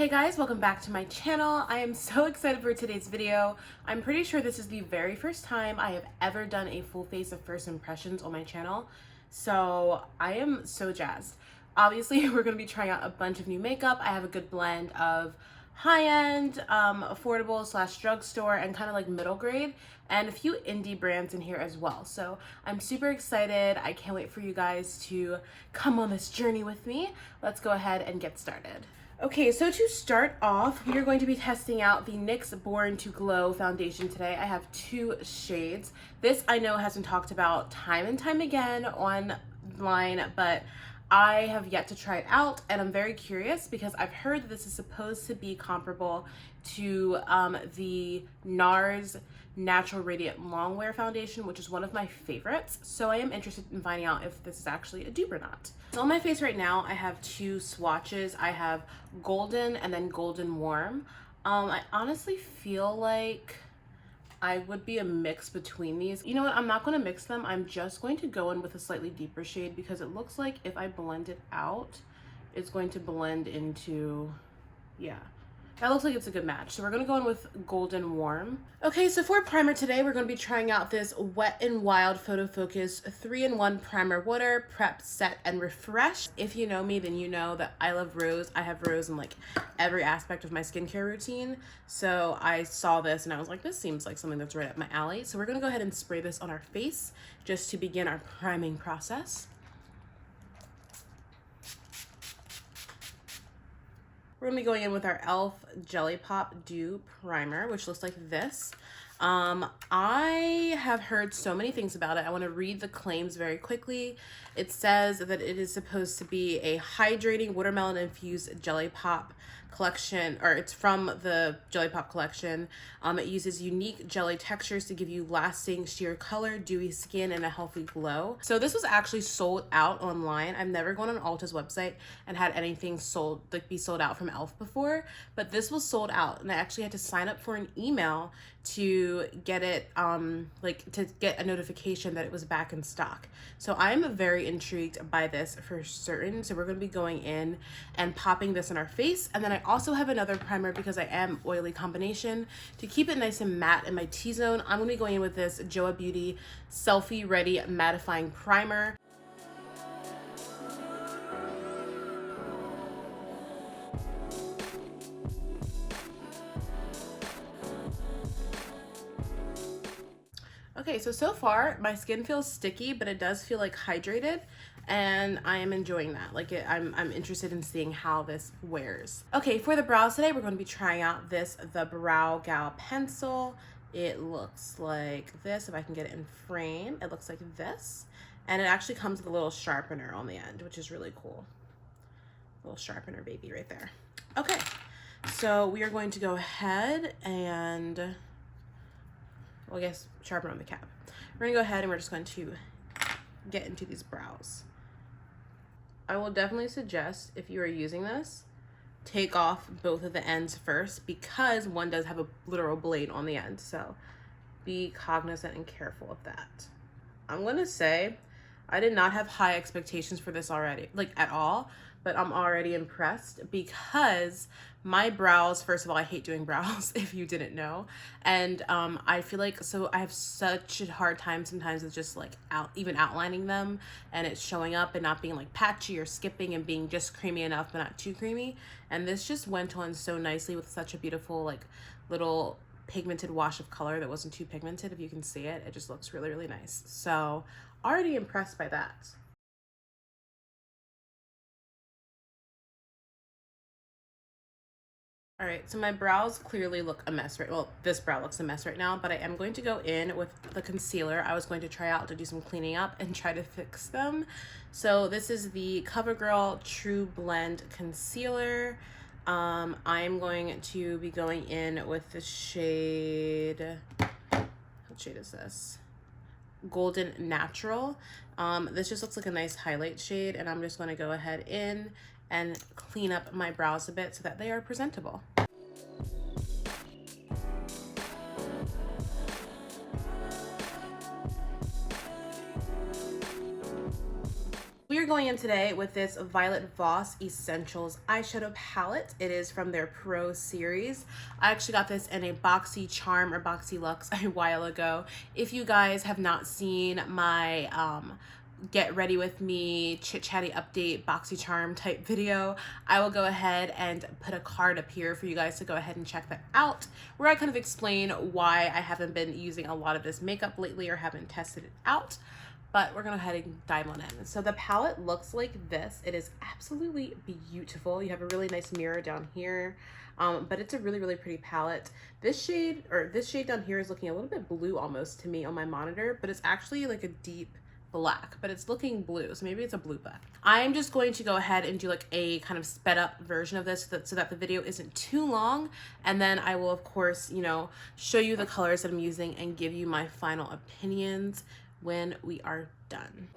Hey guys, welcome back to my channel. I am so excited for today's video. I'm pretty sure this is the very first time I have ever done a full face of first impressions on my channel. So I am so jazzed. Obviously, we're going to be trying out a bunch of new makeup. I have a good blend of high-end, affordable slash drugstore, and kind of like middle grade, and a few indie brands in here as well. So I'm super excited. I can't wait for you guys to come on this journey with me. Let's go ahead and get started. Okay, so to start off, we are going to be testing out the NYX Born to Glow foundation today. I have two shades. This I know has been talked about time and time again online, but I have yet to try it out, and I'm very curious because I've heard that this is supposed to be comparable to the NARS Natural Radiant Longwear foundation, which is one of my favorites. So I am interested in finding out if this is actually a dupe or not. So on my face right now, I have two swatches. I have Golden and then Golden Warm. I honestly feel like I would be a mix between these. You know what? I'm not going to mix them. I'm just going to go in with a slightly deeper shade because it looks like if I blend it out, it's going to blend into, yeah. That looks like it's a good match. So we're going to go in with Golden Warm. Okay, so for primer today, we're going to be trying out this Wet n Wild Photofocus 3-in-1 Primer Water, Prep, Set, and Refresh. If you know me, then you know that I love rose. I have rose in like every aspect of my skincare routine. So I saw this and I was like, this seems like something that's right up my alley. So we're going to go ahead and spray this on our face just to begin our priming process. We're going to be going in with our e.l.f. Jellypop Dew Primer, which looks like this. I have heard so many things about it. I want to read the claims very quickly. It says that it is supposed to be a hydrating watermelon-infused Jellypop collection, or it's from the Jellypop collection. It uses unique jelly textures to give you lasting sheer color, dewy skin, and a healthy glow. So this was actually sold out online. I've never gone on Ulta's website and had anything sold, like be sold out from e.l.f. before, but this was sold out, and I actually had to sign up for an email to get it, like to get a notification that it was back in stock. So I'm very intrigued by this for certain. So we're going to be going in and popping this in our face, and then I also have another primer because I am oily combination to keep it nice and matte in my T-zone. I'm going to be going in with this Joah Beauty Selfie Ready Mattifying Primer. Okay, so far my skin feels sticky, but it does feel like hydrated, and I am enjoying that. Like I'm interested in seeing how this wears. Okay, for the brows today, we're going to be trying out the Browgal pencil. It looks like this. If I can get it in frame, it looks like this, and it actually comes with a little sharpener on the end, which is really cool. Little sharpener baby right there. Okay, so we are going to go ahead and, well, I guess sharpen on the cap. We're gonna go ahead and we're just going to get into these brows. I will definitely suggest, if you are using this, take off both of the ends first because one does have a literal blade on the end. So be cognizant and careful of that. I'm gonna say I did not have high expectations for this already, like at all, but I'm already impressed because my brows, first of all, I hate doing brows if you didn't know. And I feel like, so I have such a hard time sometimes with just like even outlining them, and it's showing up and not being like patchy or skipping and being just creamy enough but not too creamy. And this just went on so nicely with such a beautiful like little pigmented wash of color that wasn't too pigmented. If you can see it, it just looks really, really nice. So already impressed by that. All right, so my brows clearly look a mess right, well, this brow looks a mess right now, but I am going to go in with the concealer. I was going to try out to do some cleaning up and try to fix them. So this is the Covergirl Trublend Concealer. I'm going to be going in with the shade, what shade is this? Golden Natural. This just looks like a nice highlight shade, and I'm just going to go ahead in and clean up my brows a bit so that they are presentable. going in today with this Violet Voss Essentials eyeshadow palette. It is from their Pro series. I actually got this in a Boxy Charm or Boxy Luxe a while ago. If you guys have not seen my get ready with me chit chatty update Boxy Charm type video, I will go ahead and put a card up here for you guys to go ahead and check that out, where I kind of explain why I haven't been using a lot of this makeup lately or haven't tested it out. But we're gonna go ahead and dive on in. So the palette looks like this. It is absolutely beautiful. You have a really nice mirror down here, but it's a really, really pretty palette. This shade down here is looking a little bit blue almost to me on my monitor, but it's actually like a deep black, but it's looking blue, so maybe it's a blue black. I'm just going to go ahead and do like a kind of sped up version of this so that the video isn't too long, and then I will of course, you know, show you the colors that I'm using and give you my final opinions when we are done.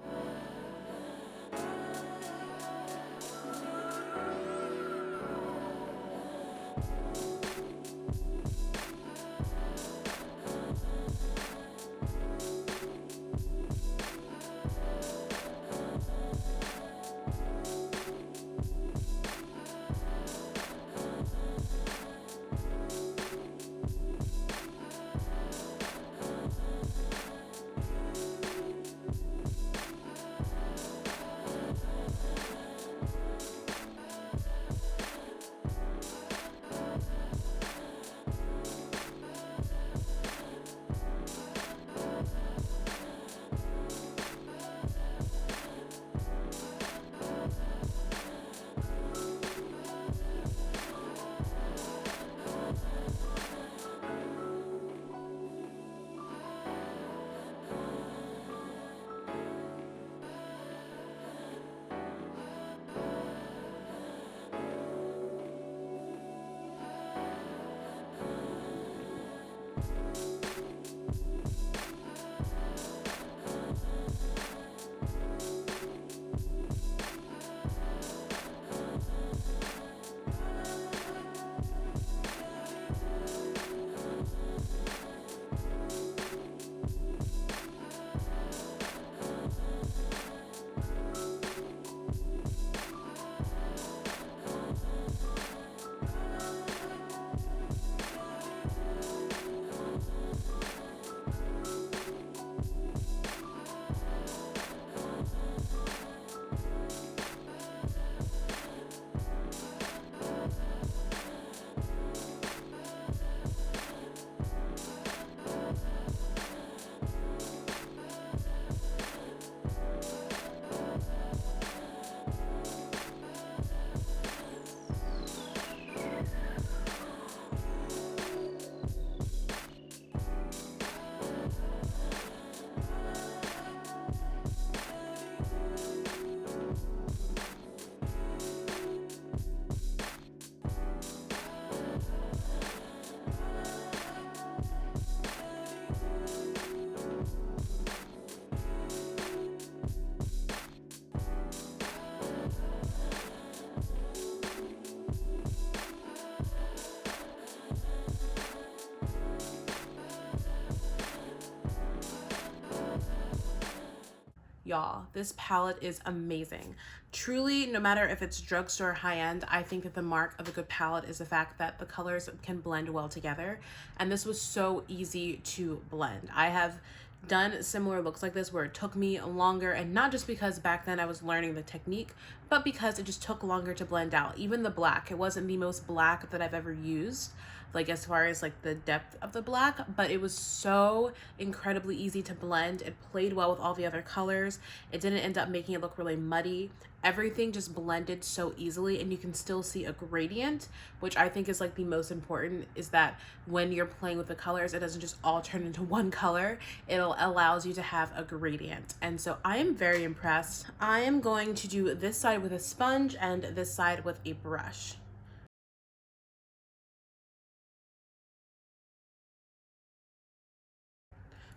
Y'all, this palette is amazing. Truly, no matter if it's drugstore or high-end, I think that the mark of a good palette is the fact that the colors can blend well together. And this was so easy to blend. I have done similar looks like this where it took me longer, and not just because back then I was learning the technique, but because it just took longer to blend out. Even the black, it wasn't the most black that I've ever used, like as far as like the depth of the black, but it was so incredibly easy to blend. It played well with all the other colors. It didn't end up making it look really muddy. Everything just blended so easily, and you can still see a gradient, which I think is like the most important, is that when you're playing with the colors, it doesn't just all turn into one color. It allows you to have a gradient. And so I am very impressed. I am going to do this side with a sponge and this side with a brush.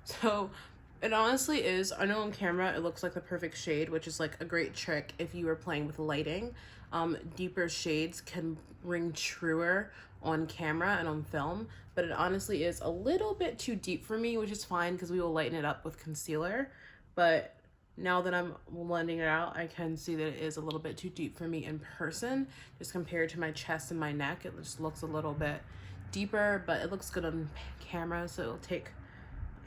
So it honestly is, I know on camera it looks like the perfect shade, which is like a great trick if you are playing with lighting. Deeper shades can ring truer on camera and on film, but it honestly is a little bit too deep for me, which is fine because we will lighten it up with concealer. But Now that I'm blending it out, I can see that it is a little bit too deep for me in person, just compared to my chest and my neck. It just looks a little bit deeper, but it looks good on camera, so it'll take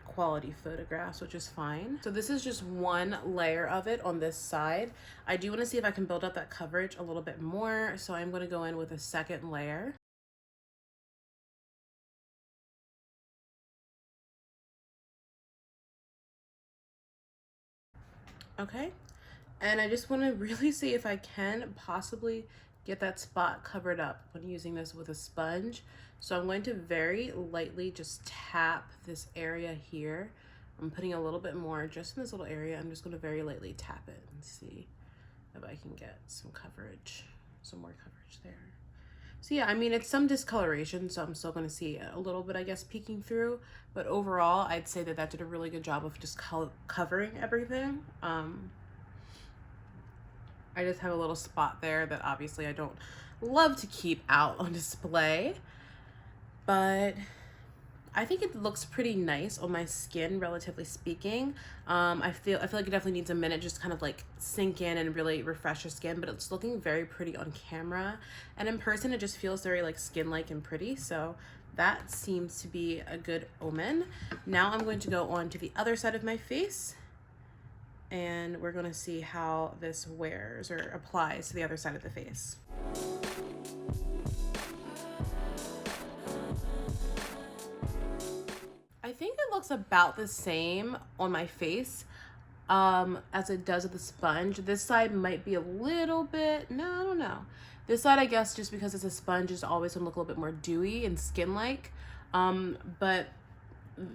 quality photographs, which is fine. So this is just one layer of it on this side. I do want to see if I can build up that coverage a little bit more, so I'm going to go in with a second layer. Okay, and I just want to really see if I can possibly get that spot covered up when using this with a sponge. So I'm going to very lightly just tap this area here. I'm putting a little bit more just in this little area. I'm just going to very lightly tap it and see if I can get some coverage, some more coverage there. So yeah, I mean, it's some discoloration, so I'm still going to see a little bit, I guess, peeking through. But overall, I'd say that that did a really good job of just covering everything. I just have a little spot there that obviously I don't love to keep out on display. But I think it looks pretty nice on my skin, relatively speaking. I feel like it definitely needs a minute just kind of like sink in and really refresh your skin, but it's looking very pretty on camera, and in person it just feels very like skin-like and pretty, so that seems to be a good omen. Now I'm going to go on to the other side of my face, and we're going to see how this wears or applies to the other side of the face. I think it looks about the same on my face as it does with the sponge. This side might be a little bit, no, I don't know. This side, I guess, just because it's a sponge, is always gonna look a little bit more dewy and skin-like. But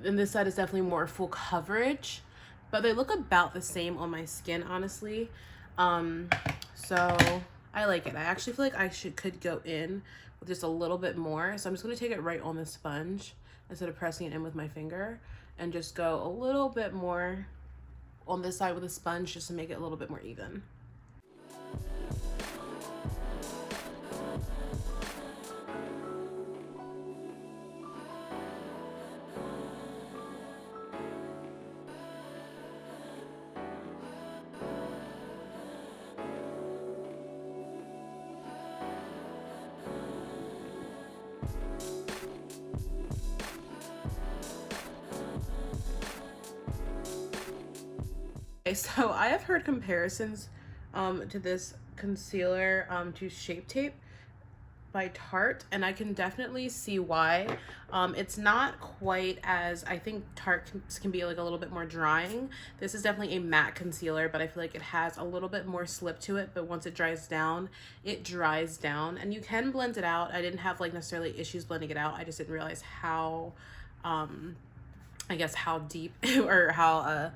and this side is definitely more full coverage. But they look about the same on my skin, honestly. So I like it. I actually feel like I could go in with just a little bit more. So I'm just gonna take it right on the sponge instead of pressing it in with my finger, and just go a little bit more on this side with a sponge just to make it a little bit more even. Okay, so I have heard comparisons to this concealer to Shape Tape by Tarte, and I can definitely see why. It's not quite as, I think Tarte can be like a little bit more drying. This is definitely a matte concealer, but I feel like it has a little bit more slip to it, but once it dries down, it dries down, and you can blend it out. I didn't have like necessarily issues blending it out. I just didn't realize how I guess how deep or how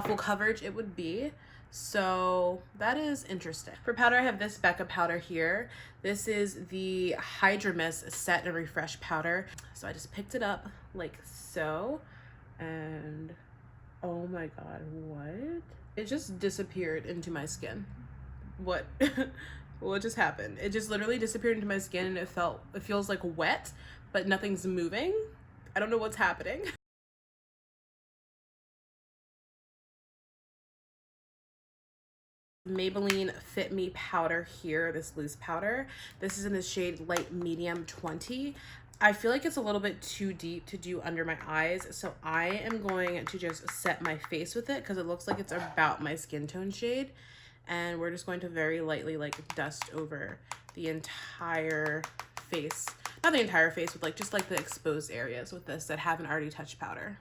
full coverage it would be. So that is interesting. For powder, I have this Becca powder here. This is the Hydra-Mist Set and Refresh powder. So I just picked it up like so, and oh my god, what? It just disappeared into my skin. What? What just happened? It just literally disappeared into my skin, and it feels like wet, but nothing's moving. I don't know what's happening. Maybelline Fit Me powder here, this loose powder. This is in the shade Light Medium 20. I feel like it's a little bit too deep to do under my eyes, so I am going to just set my face with it because it looks like it's about my skin tone shade. And we're just going to very lightly like dust over the entire face. Not the entire face, but like just like the exposed areas with this that haven't already touched powder.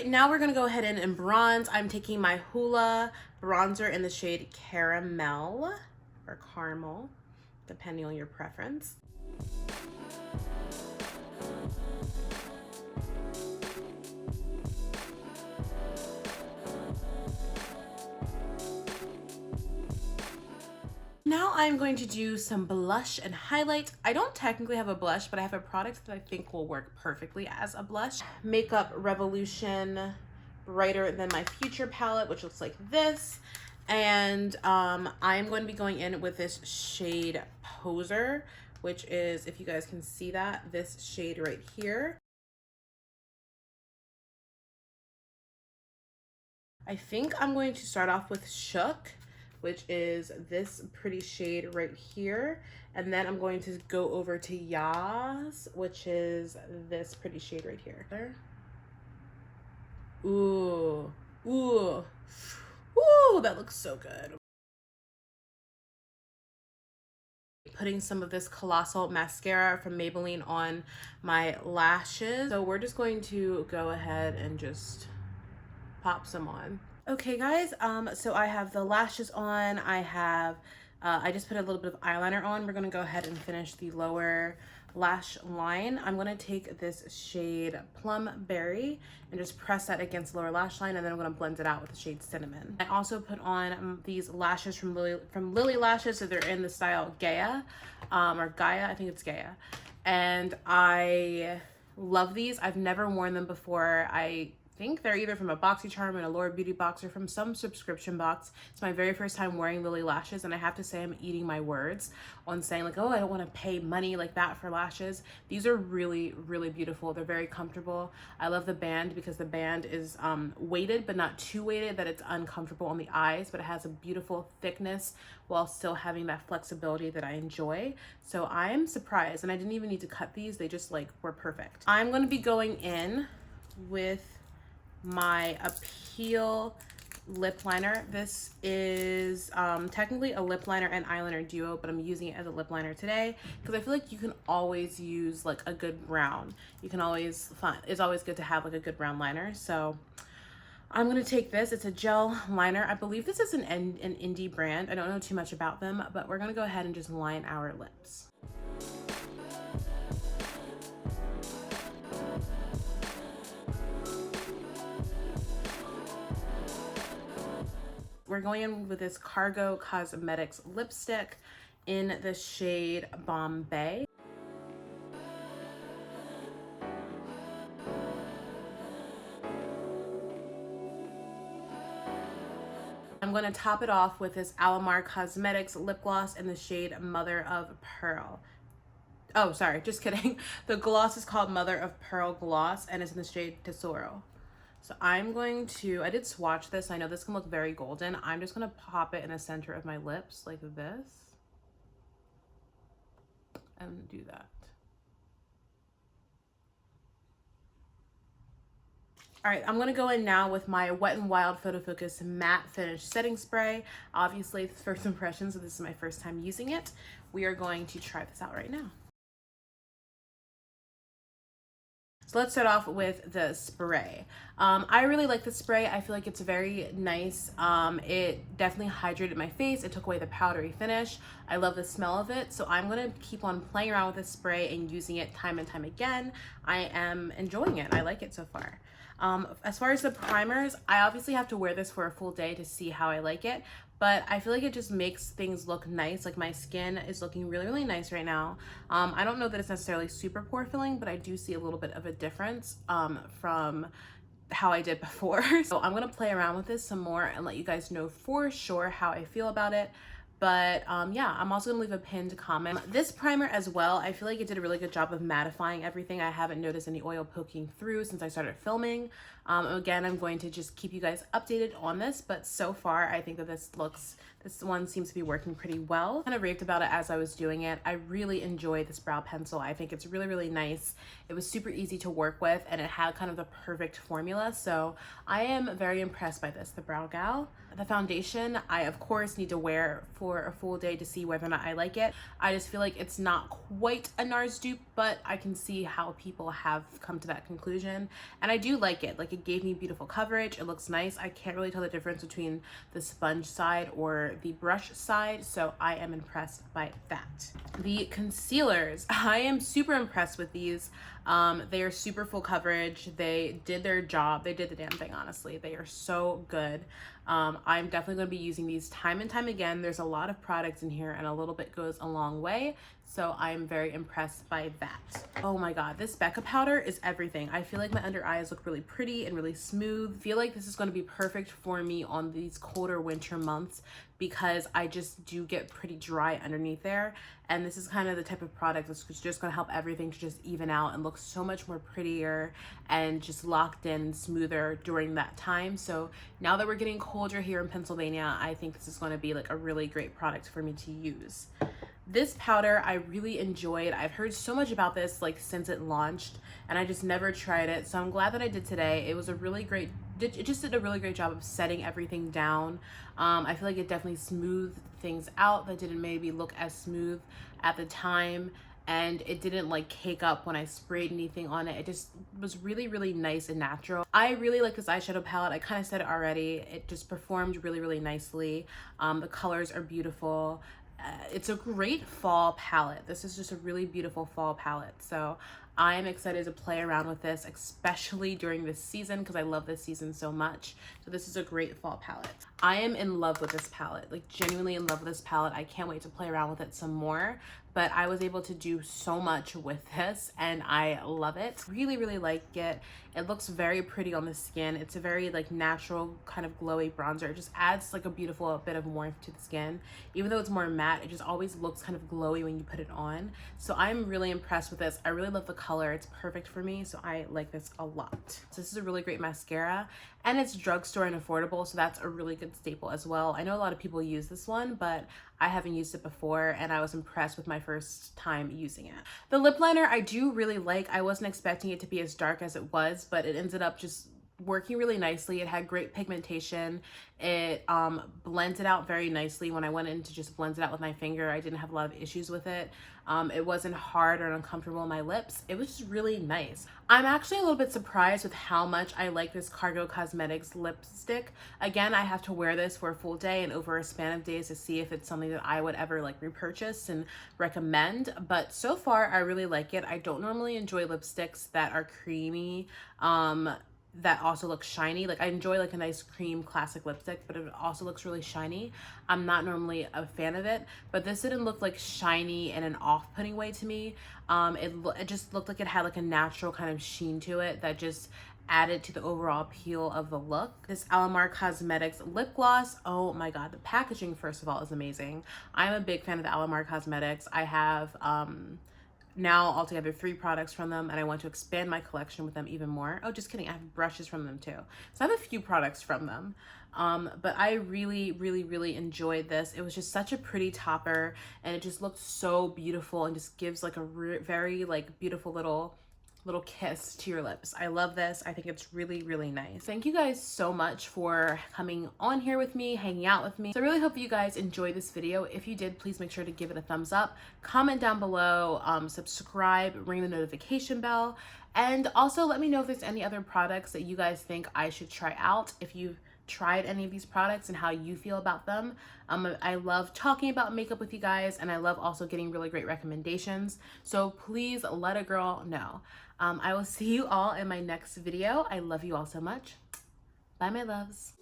Now we're gonna go ahead and bronze. I'm taking my Hoola bronzer in the shade Caramel or Caramel, depending on your preference. Now I'm going to do some blush and highlight. I don't technically have a blush, but I have a product that I think will work perfectly as a blush. Makeup Revolution Brighter Than My Future palette, which looks like this. And I'm going to be going in with this shade Poser, which is, if you guys can see that, this shade right here. I think I'm going to start off with Shook, which is this pretty shade right here. And then I'm going to go over to Yas, which is this pretty shade right here. Ooh, ooh, ooh, that looks so good. Putting some of this Colossal mascara from Maybelline on my lashes. So we're just going to go ahead and just pop some on. Okay guys, so I have the lashes on. I just put a little bit of eyeliner on. We're gonna go ahead and finish the lower lash line. I'm gonna take this shade Plum Berry and just press that against the lower lash line, and then I'm gonna blend it out with the shade Cinnamon. I also put on these lashes from Lilly Lashes, so they're in the style Gaia, or Gaia, I think it's Gaia. And I love these. I've never worn them before. I think they're either from a BoxyCharm and a Laura Beauty box or from some subscription box. It's my very first time wearing Lilly lashes, and I have to say I'm eating my words on saying like, oh, I don't want to pay money like that for lashes. These are really, really beautiful. They're very comfortable. I love the band because the band is weighted, but not too weighted that it's uncomfortable on the eyes, but it has a beautiful thickness while still having that flexibility that I enjoy. So I'm surprised, and I didn't even need to cut these. They just like were perfect. I'm going to be going in with my Appeal lip liner. This is technically a lip liner and eyeliner duo, but I'm using it as a lip liner today because I feel like you can always use like a good brown. You can always it's always good to have like a good brown liner. So I'm gonna take this. It's a gel liner. I believe this is an indie brand. I don't know too much about them, but we're gonna go ahead and just line our lips. We're going in with this Cargo Cosmetics lipstick in the shade Bombay. I'm going to top it off with this Alamar Cosmetics lip gloss in the shade Mother of Pearl. Oh, sorry, just kidding. The gloss is called Mother of Pearl Gloss, and it's in the shade Tesoro. So I'm going to, I did swatch this. I know this can look very golden. I'm just going to pop it in the center of my lips like this. And do that. All right, I'm gonna go in now with my Wet n Wild Photofocus Matte Finish Setting Spray. Obviously, it's first impression, so this is my first time using it. We are going to try this out right now. So let's start off with the spray. I really like the spray. I feel like it's very nice. It definitely hydrated my face. It took away the powdery finish. I love the smell of it. So I'm gonna keep on playing around with this spray and using it time and time again. I am enjoying it. I like it so far. As far as the primers, I obviously have to wear this for a full day to see how I like it, but I feel like it just makes things look nice. Like my skin is looking really, really nice right now. I don't know that it's necessarily super pore filling, but I do see a little bit of a difference from how I did before. So I'm gonna play around with this some more and let you guys know for sure how I feel about it. But yeah, I'm also gonna leave a pinned comment. This primer as well, I feel like it did a really good job of mattifying everything. I haven't noticed any oil poking through since I started filming. Again, I'm going to just keep you guys updated on this, but so far I think that this one seems to be working pretty well. I kind of raved about it as I was doing it. I really enjoy this brow pencil. I think it's really, really nice. It was super easy to work with and it had kind of the perfect formula. So I am very impressed by this, the Browgal. The foundation, I of course need to wear for a full day to see whether or not I like it. I just feel like it's not quite a NARS dupe, but I can see how people have come to that conclusion. And I do like it. Like it gave me beautiful coverage. It looks nice. I can't really tell the difference between the sponge side or the brush side. So I am impressed by that. The concealers, I am super impressed with these. They are super full coverage. They did their job. They did the damn thing, honestly. They are so good. I'm definitely going to be using these time and time again. There's a lot of products in here and a little bit goes a long way. So I'm very impressed by that. Oh my God, this Becca powder is everything. I feel like my under eyes look really pretty and really smooth. I feel like this is going to be perfect for me on these colder winter months because I just do get pretty dry underneath there. And this is kind of the type of product that's just going to help everything to just even out and look so much more prettier and just locked in, smoother during that time. So now that we're getting colder here in Pennsylvania, I think this is going to be like a really great product for me to use. This powder I really enjoyed. I've heard so much about this like since it launched, and I just never tried it. So I'm glad that I did today. It was a really great, it just did a really great job of setting everything down. I feel like it definitely smoothed things out that didn't maybe look as smooth at the time, and it didn't like cake up when I sprayed anything on it. It just was really, really nice and natural. I really like this eyeshadow palette. I kind of said it already. It just performed really, really nicely. The colors are beautiful. It's a great fall palette. This is just a really beautiful fall palette. So I am excited to play around with this, especially during this season, because I love this season so much. So this is a great fall palette. I am in love with this palette, like genuinely in love with this palette. I can't wait to play around with it some more, but I was able to do so much with this and I love it. Really, really like it. It looks very pretty on the skin. It's a very like natural kind of glowy bronzer. It just adds like a beautiful bit of warmth to the skin. Even though it's more matte, it just always looks kind of glowy when you put it on. So I'm really impressed with this. I really love the color. It's perfect for me, so I like this a lot. So this is a really great mascara, and it's drugstore and affordable, so that's a really good staple as well. I know a lot of people use this one, but I haven't used it before, and I was impressed with my first time using it. The lip liner I do really like. I wasn't expecting it to be as dark as it was, but it ended up just working really nicely. It had great pigmentation. It blended out very nicely. When I went in to just blend it out with my finger, I didn't have a lot of issues with it. It wasn't hard or uncomfortable on my lips. It was just really nice. I'm actually a little bit surprised with how much I like this Cargo Cosmetics lipstick. Again, I have to wear this for a full day and over a span of days to see if it's something that I would ever like repurchase and recommend. But so far, I really like it. I don't normally enjoy lipsticks that are creamy, that also looks shiny. Like I enjoy like a nice cream classic lipstick, but it also looks really shiny. I'm not normally a fan of it, but this didn't look like shiny in an off-putting way to me. It just looked like it had like a natural kind of sheen to it that just added to the overall appeal of the look. This Alamar Cosmetics lip gloss, oh my god, the packaging first of all is amazing. I'm a big fan of the Alamar Cosmetics. I have now altogether 3 products from them, and I want to expand my collection with them even more. Oh, just kidding, I have brushes from them too. So I have a few products from them. But I really, really, really enjoyed this. It was just such a pretty topper, and it just looked so beautiful and just gives like a very like beautiful little kiss to your lips. I love this. I think it's really, really nice. Thank you guys so much for coming on here with me, hanging out with me. So I really hope you guys enjoyed this video. If you did, please make sure to give it a thumbs up, comment down below, subscribe, ring the notification bell, and also let me know if there's any other products that you guys think I should try out. If you've tried any of these products and how you feel about them. I love talking about makeup with you guys, and I love also getting really great recommendations. So please let a girl know. I will see you all in my next video. I love you all so much. Bye, my loves.